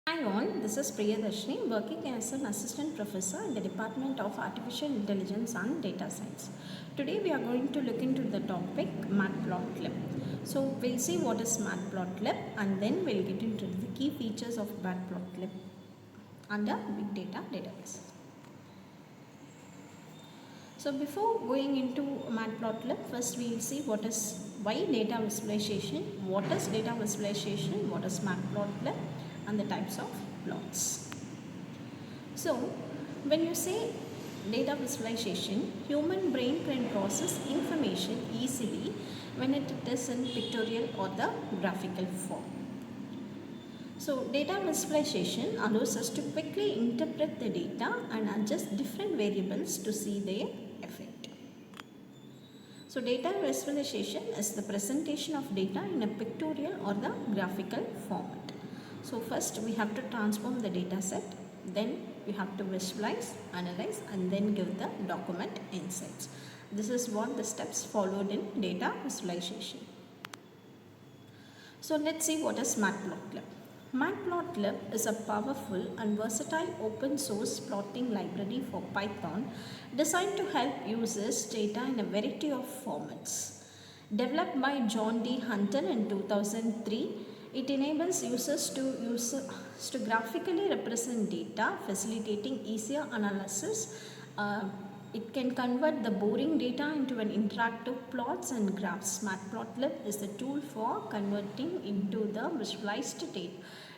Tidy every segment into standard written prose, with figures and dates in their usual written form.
Hi all, this is Priyadharshini working as an assistant professor in the Department of Artificial Intelligence and Data Science. Today we are going to look into the topic Matplotlib. So we'll see what is Matplotlib and then we'll get into the key features of Matplotlib under Big Data database. So before going into Matplotlib, first we will see why data visualization, what is data visualization, what is Matplotlib, and the types of plots. So when you say data visualization, human brain can process information easily when it is in pictorial or the graphical form. So data visualization allows us to quickly interpret the data and adjust different variables to see their effect. So data visualization is the presentation of data in a pictorial or the graphical format. So first we have to transform the data set, then we have to visualize, analyze and then give the document insights. This is what the steps followed in data visualization. So let's see what is Matplotlib. Matplotlib is a powerful and versatile open source plotting library for Python designed to help users data in a variety of formats. Developed by John D. Hunter in 2003, it enables users to graphically represent data, facilitating easier analysis. It can convert the boring data into an interactive plots and graphs. Matplotlib is the tool for converting into the visualized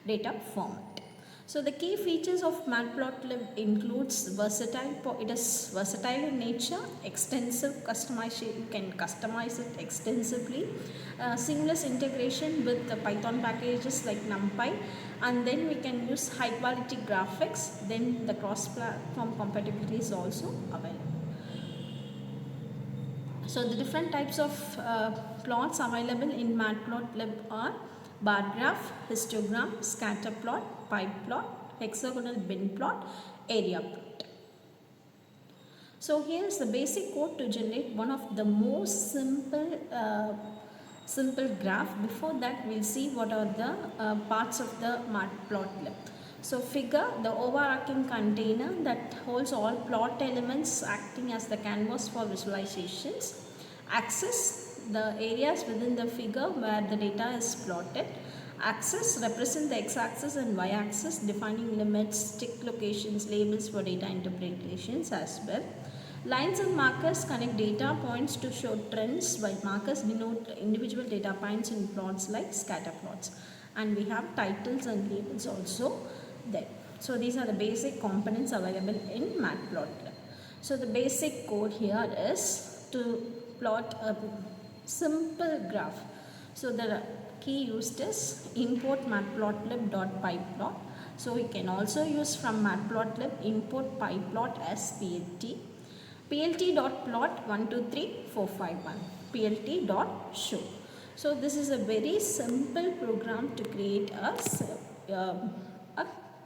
data format. So the key features of Matplotlib includes it is versatile in nature, extensive customization, you can customize it extensively, seamless integration with the Python packages like NumPy, and then we can use high quality graphics, then the cross-platform compatibility is also available. So the different types of plots available in Matplotlib are bar graph, histogram, scatter plot, pie plot, hexagonal bin plot, area plot. So here is the basic code to generate one of the most simple graph. Before that we'll see what are the parts of the Matplotlib. So figure, the overarching container that holds all plot elements acting as the canvas for visualizations. Axis, the areas within the figure where the data is plotted. Axis represent the x-axis and y-axis, defining limits, tick locations, labels for data interpretations as well. Lines and markers connect data points to show trends, while markers denote individual data points in plots like scatter plots. And we have titles and labels also there. So these are the basic components available in Matplotlib. So the basic code here is to plot a simple graph. So the key used is import matplotlib.pyplot. So we can also use from Matplotlib import pyplot as plt. plt.plot 1 2 3 4 5 1 plt.show. So this is a very simple program to create a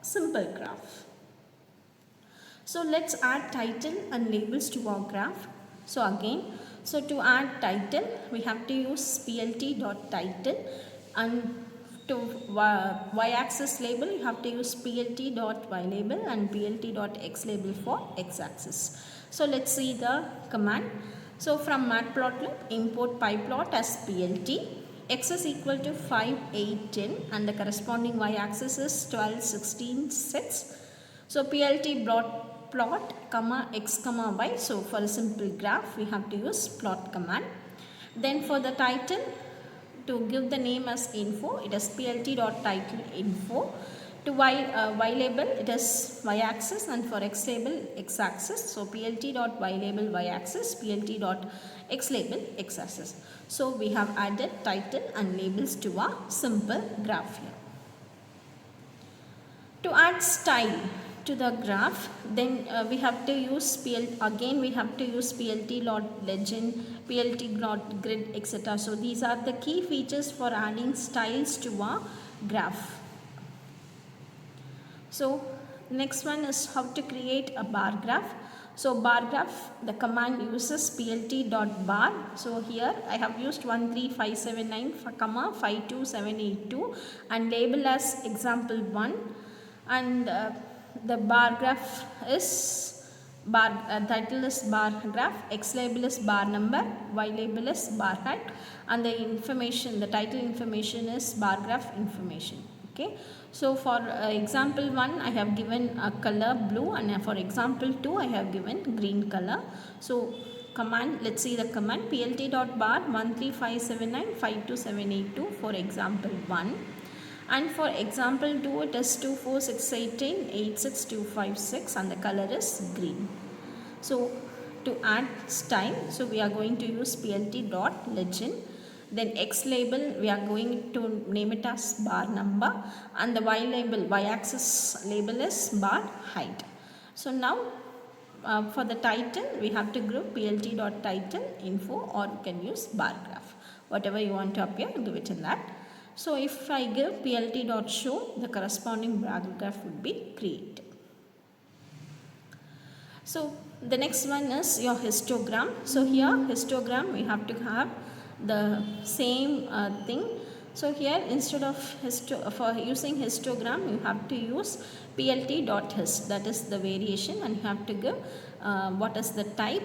simple graph. So let's add title and labels to our graph. So to add title, we have to use plt.title, and to y-axis label, you have to use plt.ylabel and plt.xlabel for x-axis. So let's see the command. So from Matplotlib, import pyplot as plt. X is equal to 5, 8, 10 and the corresponding y-axis is 12, 16, 6. So plt plot comma x comma y. So for a simple graph we have to use plot command. Then for the title, to give the name as info, it is plt.title info. To y label, it is y-axis, and for x label, x-axis. So plt.ylabel y-axis, plt.xlabel x-axis. So we have added title and labels to our simple graph here. To add style to the graph, then we have to use plt.legend, plt.grid, etc. So these are the key features for adding styles to our graph. So next one is how to create a bar graph. So bar graph, the command uses plt.bar. So here I have used 13579, 52782 and label as example 1. and the bar graph is title is bar graph, X label is bar number, Y label is bar height, and the information, the title information is bar graph information. Okay, so for example 1 I have given a color blue, and for example 2 I have given green color. So command, let's see the command, plt.bar 135795278 for example 1, and for example 2 it is 24618 and the color is green. So to add style, so we are going to use plt.legend, then X label we are going to name it as bar number, and the Y label, Y axis label is bar height. So now for the title we have to group plt.title info, or you can use bar graph, whatever you want to appear, give it in that. So if I give plt.show, the corresponding bar graph would be created. So the next one is your histogram. So here histogram we have to have the same thing. So here instead of for using histogram you have to use plt.hist, that is the variation, and you have to give what is the type,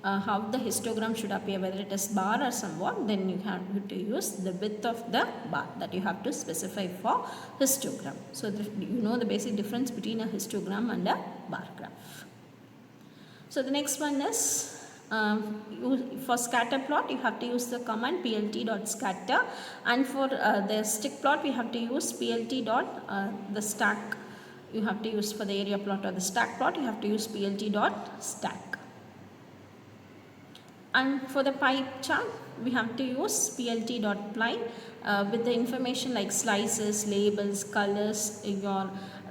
how the histogram should appear, whether it is bar or somewhat, then you have to use the width of the bar that you have to specify for histogram. So you know the basic difference between a histogram and a bar graph. So the next one is for scatter plot you have to use the command plt.scatter, and for the stick plot we have to use the stack, you have to use for the area plot, or the stack plot you have to use plt.stack. And for the pie chart we have to use plt.ply with the information like slices, labels, colors,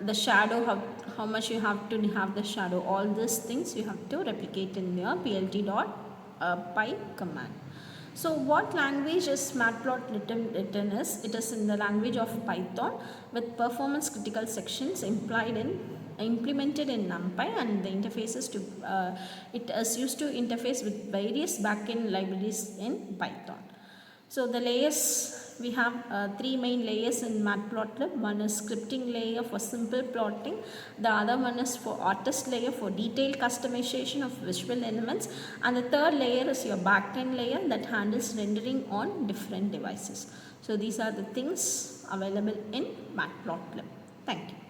the shadow, how much you have to have the shadow, all these things you have to replicate in your plt.py command. So what language is Matplotlib written is, it is in the language of Python with performance critical sections implemented in NumPy, and the interfaces to it is used to interface with various backend libraries in Python. So the layers, we have 3 main layers in Matplotlib. One is scripting layer for simple plotting, the other one is for artist layer for detailed customization of visual elements, and the third layer is your backend layer that handles rendering on different devices. So these are the things available in Matplotlib. Thank you.